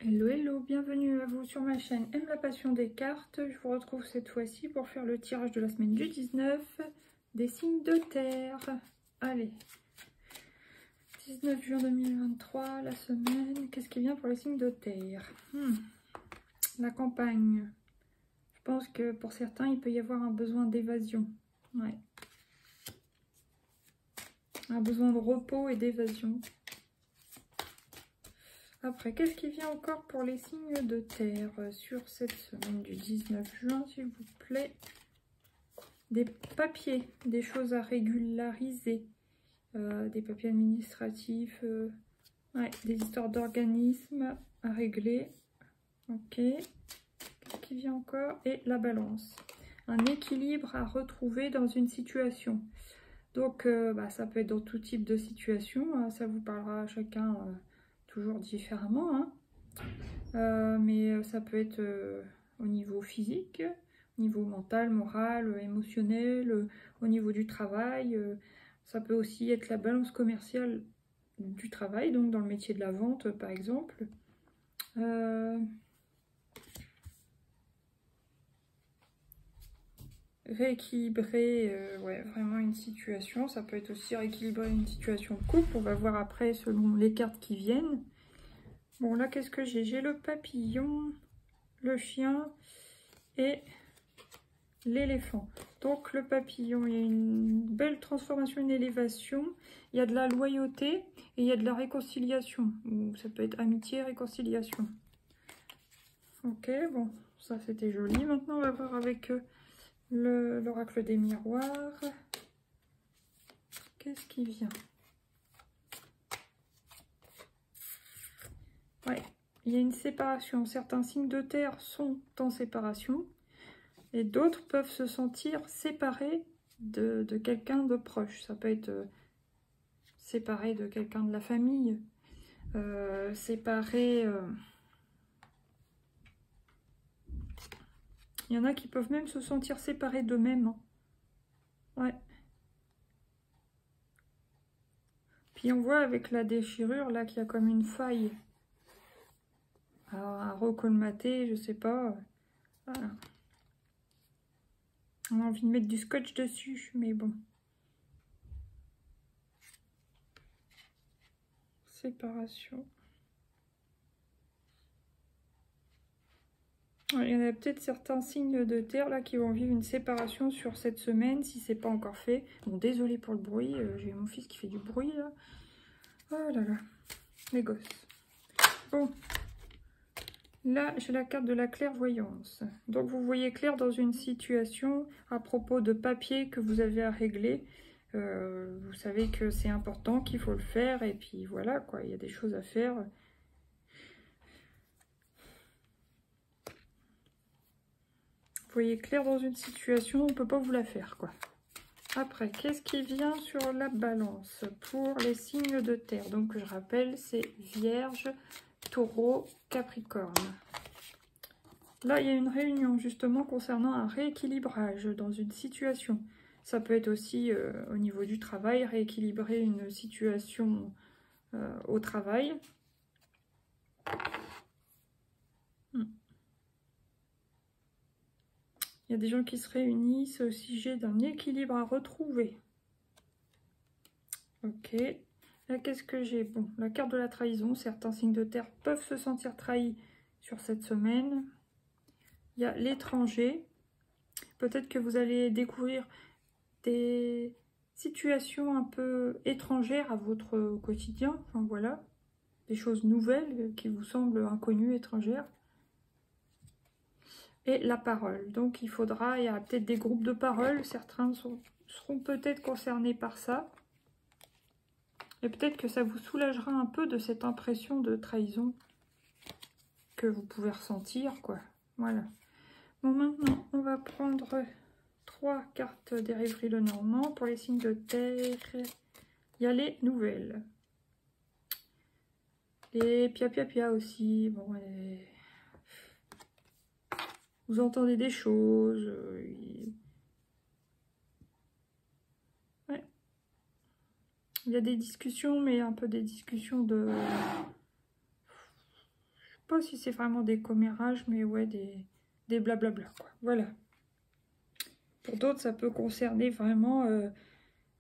Hello, hello, bienvenue à vous sur ma chaîne Aime la passion des cartes. Je vous retrouve cette fois-ci pour faire le tirage de la semaine du 19 des signes de terre. Allez, 19 juin 2023, la semaine. Qu'est-ce qui vient pour les signes de terre? La campagne. Je pense que pour certains, il peut y avoir un besoin d'évasion. Ouais. Un besoin de repos et d'évasion. Après, qu'est-ce qui vient encore pour les signes de terre sur cette semaine du 19 juin, s'il vous plaît? Des papiers, des choses à régulariser, des papiers administratifs, ouais, des histoires d'organismes à régler. Ok. Qu'est-ce qui vient encore? Et la balance. Un équilibre à retrouver dans une situation. Donc, ça peut être dans tout type de situation. Hein, ça vous parlera à chacun toujours différemment. Hein. Mais ça peut être au niveau physique, au niveau mental, moral, émotionnel, au niveau du travail. Ça peut aussi être la balance commerciale du travail, donc dans le métier de la vente, par exemple. Rééquilibrer ouais, vraiment une situation. Ça peut être aussi rééquilibrer une situation de couple. On va voir après selon les cartes qui viennent. Bon, là, qu'est-ce que j'ai? J'ai le papillon, le chien et l'éléphant. Donc, le papillon, il y a une belle transformation, une élévation. Il y a de la loyauté et il y a de la réconciliation. Ou ça peut être amitié, réconciliation. Ok, bon, ça c'était joli. Maintenant, on va voir avec l'oracle des miroirs. Qu'est-ce qui vient? Ouais, il y a une séparation. Certains signes de terre sont en séparation et d'autres peuvent se sentir séparés de quelqu'un de proche. Ça peut être séparé de quelqu'un de la famille, séparé... Il y en a qui peuvent même se sentir séparés d'eux-mêmes. Hein. Ouais. Puis on voit avec la déchirure, là, qu'il y a comme une faille à recolmater, je sais pas. Voilà. On a envie de mettre du scotch dessus, mais bon. Séparation. Il y en a peut-être certains signes de terre là qui vont vivre une séparation sur cette semaine si c'est pas encore fait. Bon, désolé pour le bruit, j'ai mon fils qui fait du bruit là. Oh là là, les gosses. Bon, là j'ai la carte de la clairvoyance. Donc vous voyez clair dans une situation à propos de papier que vous avez à régler. Vous savez que c'est important, qu'il faut le faire et puis voilà quoi, il y a des choses à faire. Vous voyez clair dans une situation, on ne peut pas vous la faire, quoi. Après, qu'est-ce qui vient sur la balance pour les signes de terre? Donc, je rappelle, c'est Vierge, Taureau, Capricorne. Là, il y a une réunion, justement, concernant un rééquilibrage dans une situation. Ça peut être aussi, au niveau du travail, rééquilibrer une situation au travail. Il y a des gens qui se réunissent au sujet d'un équilibre à retrouver. Ok. Là, qu'est-ce que j'ai? Bon, la carte de la trahison. Certains signes de terre peuvent se sentir trahis sur cette semaine. Il y a l'étranger. Peut-être que vous allez découvrir des situations un peu étrangères à votre quotidien. Enfin, voilà. Des choses nouvelles qui vous semblent inconnues, étrangères. Et la parole. Donc, il y aura peut-être des groupes de parole. Certains seront peut-être concernés par ça. Et peut-être que ça vous soulagera un peu de cette impression de trahison que vous pouvez ressentir, quoi. Voilà. Bon, maintenant, on va prendre 3 cartes des rêveries Lenormand pour les signes de terre. Il y a les nouvelles. Les pia-pia-pia aussi. Bon, vous entendez des choses. Ouais. Il y a des discussions, mais un peu des discussions de... Pas si c'est vraiment des commérages, mais ouais, des blablabla, quoi. Voilà. Pour d'autres, ça peut concerner vraiment...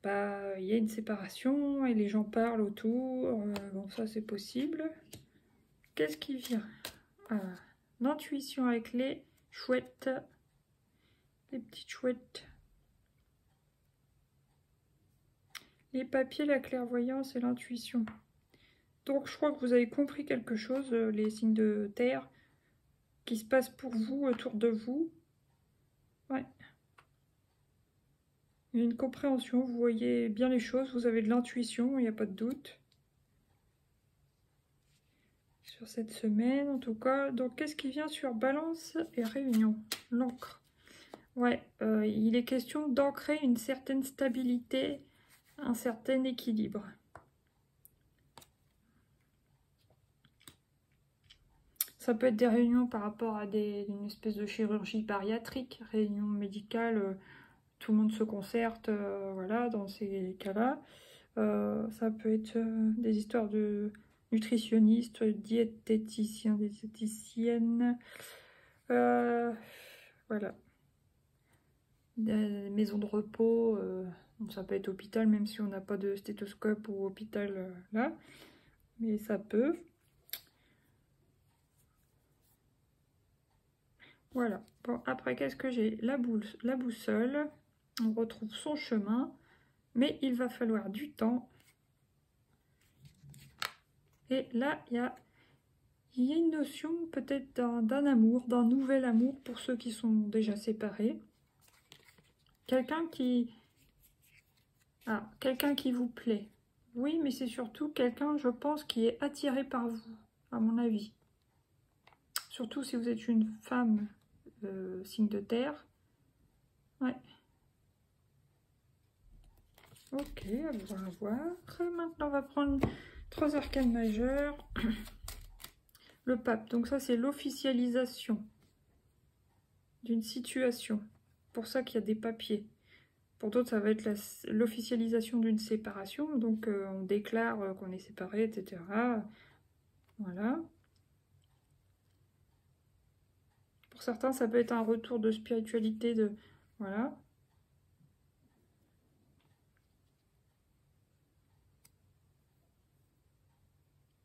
bah, il y a une séparation et les gens parlent autour. Bon, ça, c'est possible. Qu'est-ce qui vient? L'intuition avec les chouettes. Les petites chouettes. Les papiers, la clairvoyance et l'intuition. Donc, je crois que vous avez compris quelque chose, les signes de terre, qui se passent pour vous, autour de vous. Ouais. Il y a une compréhension, vous voyez bien les choses, vous avez de l'intuition, il n'y a pas de doute. Sur cette semaine, en tout cas. Donc, qu'est-ce qui vient sur Balance et Réunion? L'encre. Ouais, il est question d'ancrer une certaine stabilité, un certain équilibre. Ça peut être des réunions par rapport à une espèce de chirurgie bariatrique, réunion médicale, tout le monde se concerte, voilà, dans ces cas-là. Ça peut être des histoires de nutritionnistes, diététiciens, diététiciennes, voilà. Des maisons de repos, ça peut être hôpital, même si on n'a pas de stéthoscope ou hôpital là, mais ça peut. Voilà. Bon, après, qu'est-ce que j'ai? La boussole. On retrouve son chemin, mais il va falloir du temps. Et là, il y a une notion peut-être d'un amour, d'un nouvel amour pour ceux qui sont déjà séparés. Quelqu'un qui... Ah, quelqu'un qui vous plaît. Oui, mais c'est surtout quelqu'un, je pense, qui est attiré par vous, à mon avis. Surtout si vous êtes une femme, signe de terre. Ouais. Ok, on va voir. Maintenant, on va prendre 3 arcanes majeures. Le pape, donc ça, c'est l'officialisation d'une situation. Pour ça qu'il y a des papiers. Pour d'autres, ça va être l'officialisation d'une séparation. Donc, on déclare qu'on est séparés, etc. Voilà. Pour certains, ça peut être un retour de spiritualité. Voilà.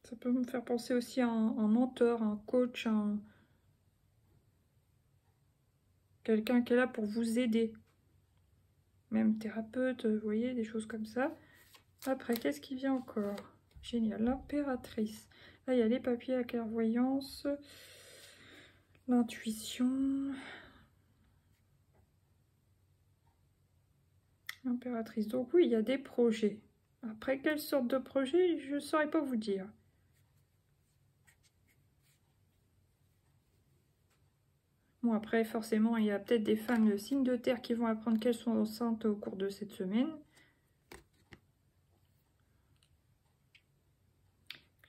Ça peut me faire penser aussi à un mentor, un coach, quelqu'un qui est là pour vous aider. Même thérapeute, vous voyez, des choses comme ça. Après, qu'est-ce qui vient encore? Génial, l'impératrice. Là, il y a les papiers, la clairvoyance, l'intuition. L'impératrice. Donc oui, il y a des projets. Après, quelle sorte de projet, je ne saurais pas vous dire. Bon, après, forcément, il y a peut-être des femmes de signe de terre qui vont apprendre qu'elles sont enceintes au cours de cette semaine.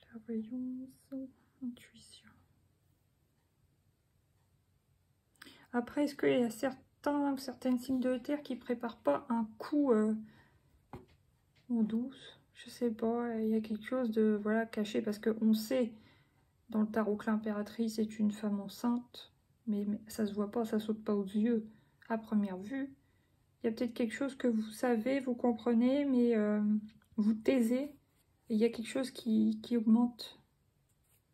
Clairvoyance, intuition. Après, est-ce qu'il y a certaines signes de terre qui ne préparent pas un coup en douce? Je sais pas, il y a quelque chose de voilà caché, parce qu'on sait dans le tarot que l'impératrice est une femme enceinte, mais ça se voit pas, ça saute pas aux yeux à première vue. Il y a peut-être quelque chose que vous savez, vous comprenez, mais vous taisez, et il y a quelque chose qui augmente,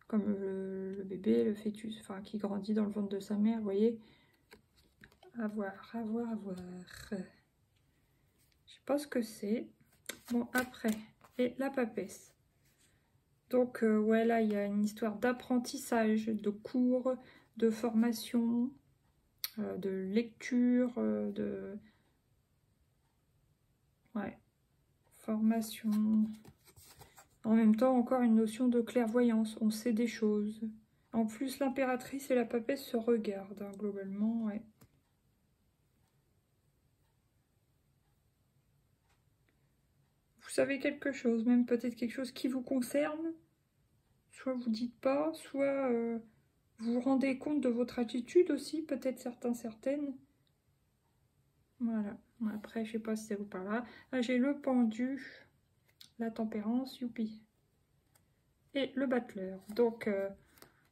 comme le bébé, le fœtus, enfin qui grandit dans le ventre de sa mère, vous voyez. À voir, à voir, à voir. Je sais pas ce que c'est. Bon, après, et la papesse. Donc, ouais, là, il y a une histoire d'apprentissage, de cours, de formation, de lecture, Ouais, formation. En même temps, encore une notion de clairvoyance. On sait des choses. En plus, l'impératrice et la papesse se regardent, hein, globalement, ouais. Vous savez quelque chose, même peut-être quelque chose qui vous concerne. Soit vous dites pas, soit vous vous rendez compte de votre attitude aussi, peut-être certaines. Voilà. Après, je sais pas si ça vous parle là. Là, j'ai le pendu, la tempérance, youpi. Et le battleur. Donc,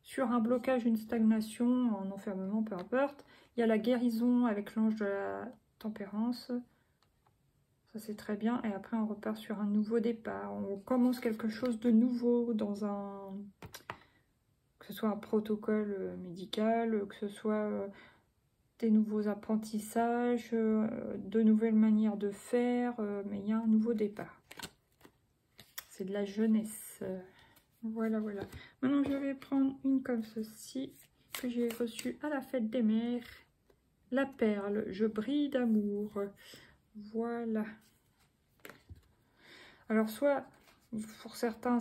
sur un blocage, une stagnation, un enfermement, peu importe. Il y a la guérison avec l'ange de la tempérance. Ça, c'est très bien. Et après, on repart sur un nouveau départ. On commence quelque chose de nouveau dans un... Que ce soit un protocole médical, que ce soit des nouveaux apprentissages, de nouvelles manières de faire. Mais il y a un nouveau départ. C'est de la jeunesse. Voilà, voilà. Maintenant, je vais prendre une comme ceci, que j'ai reçue à la fête des mères. La perle, je brille d'amour. Voilà. Alors, soit, pour certaines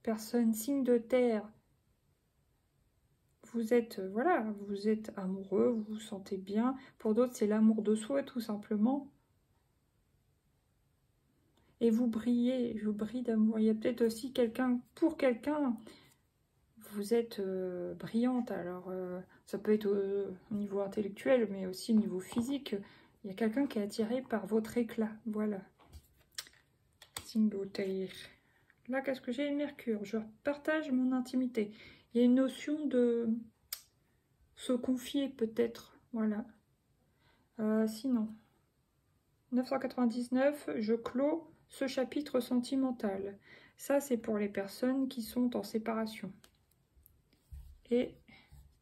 personnes, signes de terre, vous êtes, voilà, vous êtes amoureux, vous vous sentez bien. Pour d'autres, c'est l'amour de soi, tout simplement. Et vous brillez, je brille d'amour. Il y a peut-être aussi quelqu'un, pour quelqu'un, vous êtes brillante. Alors, ça peut être au niveau intellectuel, mais aussi au niveau physique. Il y a quelqu'un qui est attiré par votre éclat. Voilà. Signe de terre. Là, qu'est-ce que j'ai? Mercure. Je partage mon intimité. Il y a une notion de se confier, peut-être. Voilà. Sinon, 999, je clôt ce chapitre sentimental. Ça, c'est pour les personnes qui sont en séparation. Et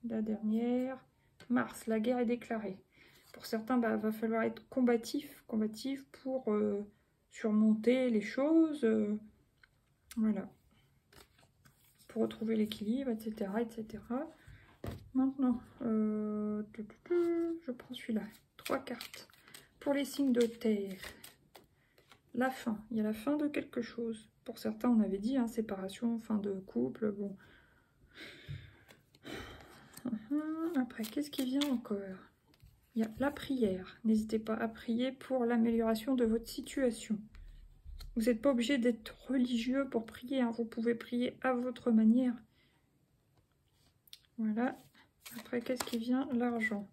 la dernière, Mars, la guerre est déclarée. Pour certains, bah, va falloir être combatif pour surmonter les choses. Voilà. Pour retrouver l'équilibre, etc., etc. Maintenant, je prends celui-là. 3 cartes. Pour les signes de terre, la fin. Il y a la fin de quelque chose. Pour certains, on avait dit, hein, séparation, fin de couple, bon. Après, qu'est-ce qui vient encore? Il y a la prière. N'hésitez pas à prier pour l'amélioration de votre situation. Vous n'êtes pas obligé d'être religieux pour prier, hein. Vous pouvez prier à votre manière. Voilà. Après, qu'est-ce qui vient? L'argent.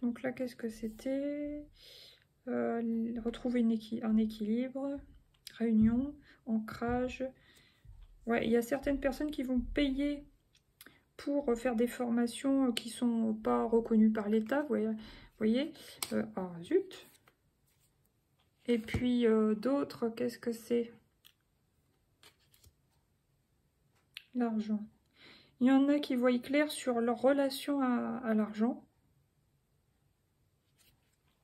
Donc là, qu'est-ce que c'était? Retrouver un équilibre, réunion, ancrage. Ouais, il y a certaines personnes qui vont payer pour faire des formations qui ne sont pas reconnues par l'État, vous voyez. Oh, zut. Et puis d'autres, qu'est-ce que c'est? L'argent. Il y en a qui voient clair sur leur relation à l'argent,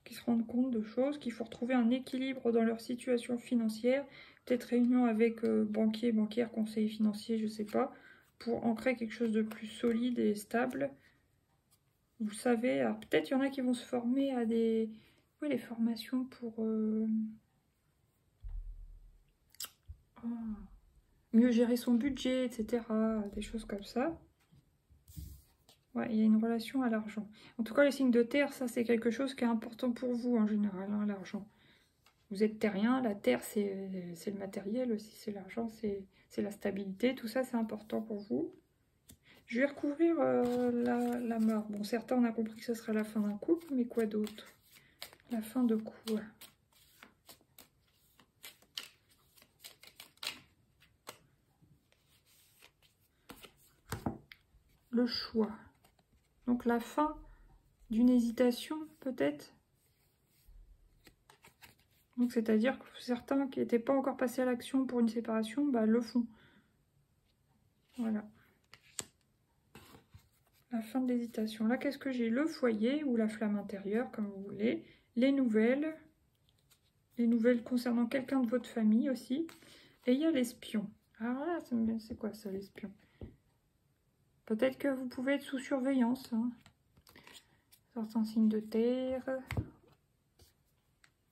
qui se rendent compte de choses, qu'il faut retrouver un équilibre dans leur situation financière, peut-être réunion avec banquier, banquière, conseiller financier, je ne sais pas, pour ancrer quelque chose de plus solide et stable. Vous savez, alors peut-être il y en a qui vont se former à des... Oui, les formations pour... mieux gérer son budget, etc. Des choses comme ça. Ouais, il y a une relation à l'argent. En tout cas, les signes de terre, ça c'est quelque chose qui est important pour vous en général, hein, l'argent. Vous êtes terrien, la terre c'est le matériel aussi, c'est l'argent, c'est la stabilité, tout ça c'est important pour vous. Je vais recouvrir la mort. Bon, certains on a compris que ce sera la fin d'un couple, mais quoi d'autre? La fin de quoi? Le choix. Donc la fin d'une hésitation, peut-être. Donc c'est-à-dire que certains qui n'étaient pas encore passés à l'action pour une séparation, bah, le font. Voilà. La fin de l'hésitation. Là, qu'est-ce que j'ai? Le foyer ou la flamme intérieure, comme vous voulez. Les nouvelles concernant quelqu'un de votre famille aussi. Et il y a l'espion. Alors là, c'est quoi ça, l'espion? Peut-être que vous pouvez être sous surveillance. Hein. Certains signes de terre.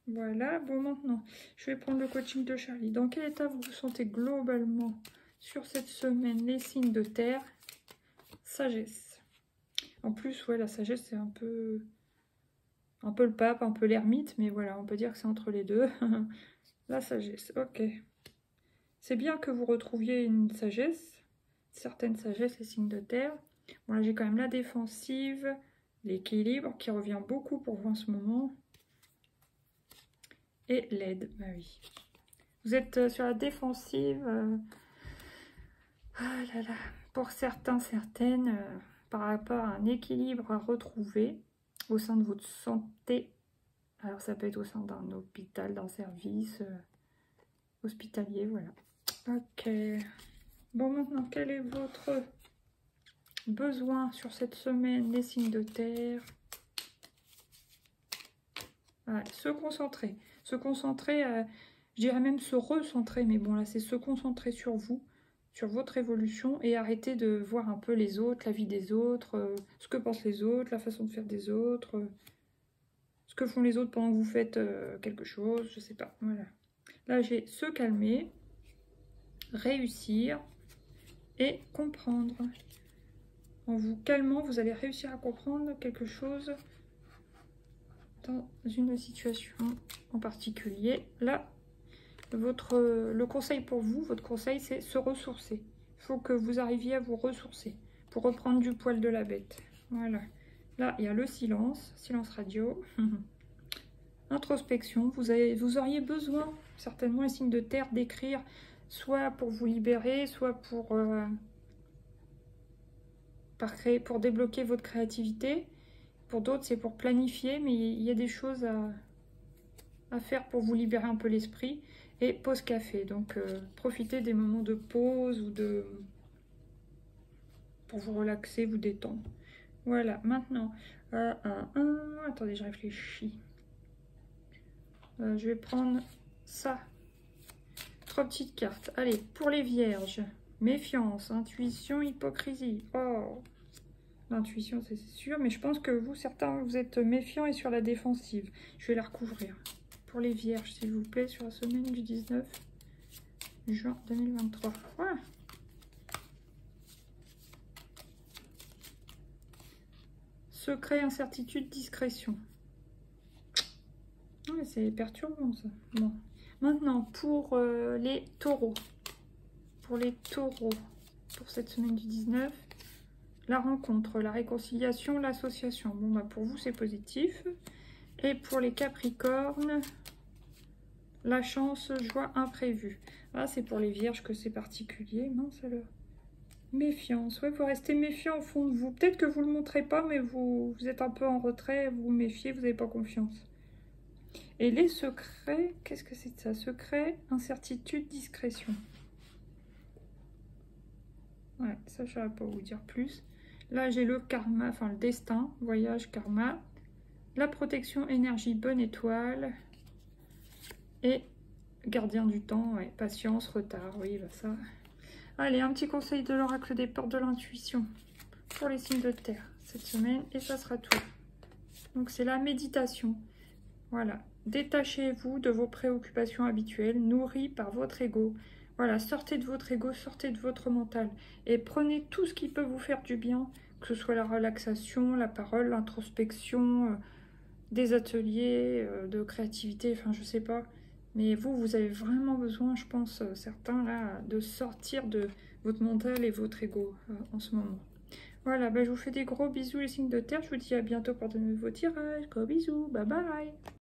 Voilà, bon maintenant, je vais prendre le coaching de Charlie. Dans quel état vous vous sentez globalement sur cette semaine? Les signes de terre, sagesse. En plus, ouais, la sagesse, c'est un peu le pape, un peu l'ermite, mais voilà, on peut dire que c'est entre les deux. La sagesse, ok. C'est bien que vous retrouviez une sagesse, certaines sagesses, les signes de terre. Bon, là, j'ai quand même la défensive, l'équilibre qui revient beaucoup pour vous en ce moment. Et l'aide, bah oui. Vous êtes sur la défensive. Ah là là, pour certains, certaines, par rapport à un équilibre à retrouver au sein de votre santé. Alors ça peut être au sein d'un hôpital, d'un service hospitalier, voilà. Ok. Bon, maintenant, quel est votre besoin sur cette semaine, les signes de terre? Ouais, se concentrer. Se concentrer, je dirais même se recentrer, mais bon, là, c'est se concentrer sur vous, sur votre évolution, et arrêter de voir un peu les autres, la vie des autres, ce que pensent les autres, la façon de faire des autres, ce que font les autres pendant que vous faites quelque chose, je sais pas, voilà. Là, j'ai se calmer, réussir et comprendre. En vous calmant, vous allez réussir à comprendre quelque chose dans une situation en particulier. Là, le conseil pour vous, votre conseil, c'est se ressourcer. Il faut que vous arriviez à vous ressourcer pour reprendre du poil de la bête. Voilà. Là, il y a le silence, silence radio. Introspection. Vous auriez besoin, certainement, les signes de terre, d'écrire, soit pour vous libérer, soit pour débloquer votre créativité. Pour d'autres, c'est pour planifier, mais il y a des choses à faire pour vous libérer un peu l'esprit. Et pause café, donc profitez des moments de pause ou pour vous relaxer, vous détendre. Voilà, maintenant, attendez, je réfléchis. Je vais prendre ça. 3 petites cartes. Allez, pour les vierges, méfiance, intuition, hypocrisie. Oh, l'intuition, c'est sûr, mais je pense que vous, certains, vous êtes méfiants et sur la défensive. Je vais la recouvrir. Pour les vierges, s'il vous plaît, sur la semaine du 19 juin 2023. Voilà. Secret, incertitude, discrétion. Ouais, c'est perturbant, ça. Bon. Maintenant, pour les taureaux. Pour les taureaux, pour cette semaine du 19, la rencontre, la réconciliation, l'association. Bon, bah pour vous, c'est positif. Et pour les capricornes, la chance, joie, imprévue. Ah, c'est pour les vierges que c'est particulier. Mince alors. Méfiance. Ouais, vous restez méfiant au fond de vous. Peut-être que vous ne le montrez pas, mais vous êtes un peu en retrait, vous vous méfiez, vous n'avez pas confiance. Et les secrets, qu'est-ce que c'est de ça? Secret, incertitude, discrétion. Ouais, ça, je ne saurais pas vous dire plus. Là, j'ai le karma, enfin le destin, voyage, karma. La protection, énergie, bonne étoile. Et gardien du temps, ouais, patience, retard, oui, bah ça. Allez, un petit conseil de l'oracle des portes de l'intuition pour les signes de terre cette semaine, et ça sera tout. Donc, c'est la méditation. Voilà, détachez-vous de vos préoccupations habituelles, nourries par votre ego. Voilà, sortez de votre ego, sortez de votre mental, et prenez tout ce qui peut vous faire du bien, que ce soit la relaxation, la parole, l'introspection, des ateliers de créativité, enfin, je sais pas. Mais vous avez vraiment besoin, je pense, certains, là, de sortir de votre mental et votre ego en ce moment. Voilà, bah, je vous fais des gros bisous les signes de terre. Je vous dis à bientôt pour de nouveaux tirages. Gros bisous, bye bye.